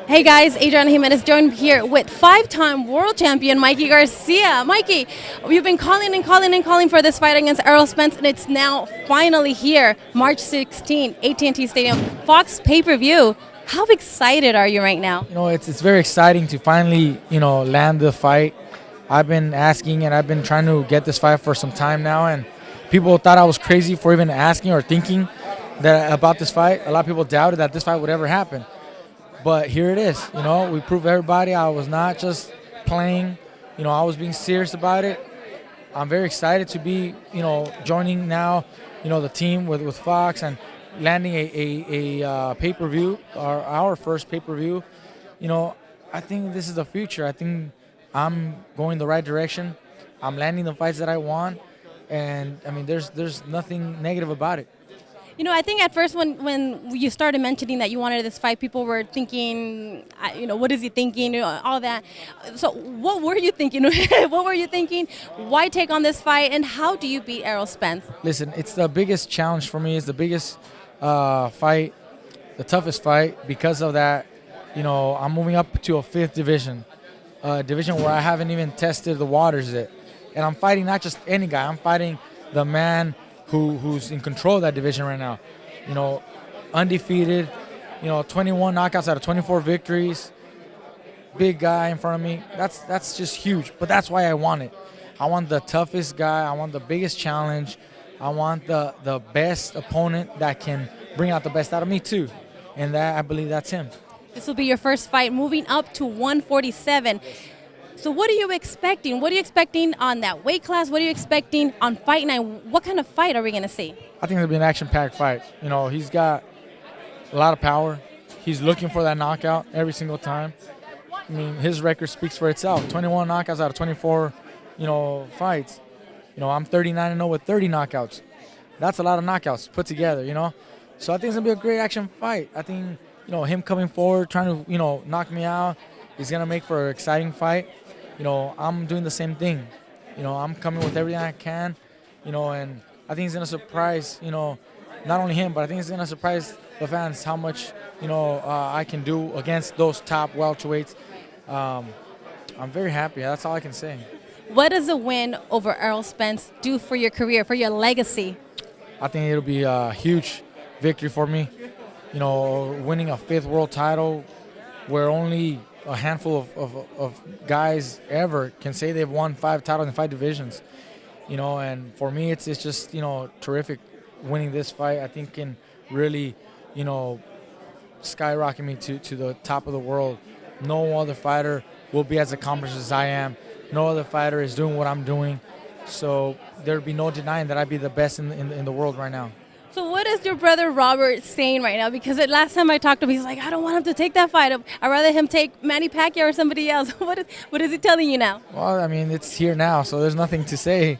Hey guys, Adriana Jimenez joined here with five-time world champion Mikey Garcia. Mikey, you've been calling and calling and calling for this fight against Errol Spence, and it's now finally here, March 16th, AT&T Stadium, Fox pay-per-view. How excited are you right now? It's very exciting to finally, land the fight. I've been asking and I've been trying to get this fight for some time now, and people thought I was crazy for even asking or thinking that about this fight. A lot of people doubted that this fight would ever happen. But here it is. We proved everybody I was not just playing. I was being serious about it. I'm very excited to be, joining now, the team with Fox and landing a pay-per-view, our first pay-per-view. I think this is the future. I think I'm going the right direction. I'm landing the fights that I want, and I mean, there's nothing negative about it. I think at first when you started mentioning that you wanted this fight, people were thinking, what is he thinking, all that. So what were you thinking? What were you thinking? Why take on this fight, and how do you beat Errol Spence? Listen, it's the biggest challenge for me. It's the biggest fight, the toughest fight. Because of that, I'm moving up to a fifth division, a division where I haven't even tested the waters yet. And I'm fighting not just any guy. I'm fighting the man who's in control of that division right now. Undefeated, 21 knockouts out of 24 victories. Big guy in front of me. That's just huge. But that's why I want it. I want the toughest guy. I want the biggest challenge. I want the best opponent that can bring out the best out of me too. And that, I believe that's him. This will be your first fight moving up to 147. So what are you expecting? What are you expecting on that weight class? What are you expecting on fight night? What kind of fight are we going to see? I think it'll be an action-packed fight. He's got a lot of power. He's looking for that knockout every single time. I mean, his record speaks for itself. 21 knockouts out of 24, fights. I'm 39-0 with 30 knockouts. That's a lot of knockouts put together, So I think it's going to be a great action fight. I think, him coming forward, trying to, knock me out, is going to make for an exciting fight. I'm doing the same thing. I'm coming with everything I can, and I think it's going to surprise, not only him, but I think it's going to surprise the fans how much, I can do against those top welterweights. I'm very happy. That's all I can say. What does a win over Errol Spence do for your career, for your legacy? I think it'll be a huge victory for me. Winning a fifth world title where only a handful of guys ever can say they've won 5 titles in 5 divisions. And for me, it's just, terrific winning this fight. I think can really, skyrocket me to the top of the world. No other fighter will be as accomplished as I am. No other fighter is doing what I'm doing. So there'd be no denying that I'd be the best in the world right now. So what is your brother Robert saying right now? Because last time I talked to him, he's like, I don't want him to take that fight. I'd rather him take Manny Pacquiao or somebody else. What is he telling you now? Well, I mean, it's here now, so there's nothing to say.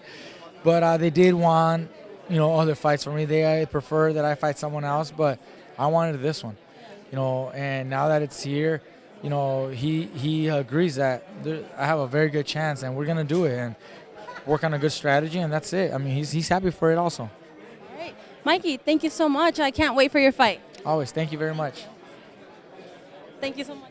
But they did want, other fights for me. They prefer that I fight someone else, but I wanted this one. And now that it's here, he agrees that I have a very good chance, and we're gonna do it and work on a good strategy, and that's it. I mean, he's happy for it also. All right, Mikey, thank you so much. I can't wait for your fight. Always. Thank you very much. Thank you so much.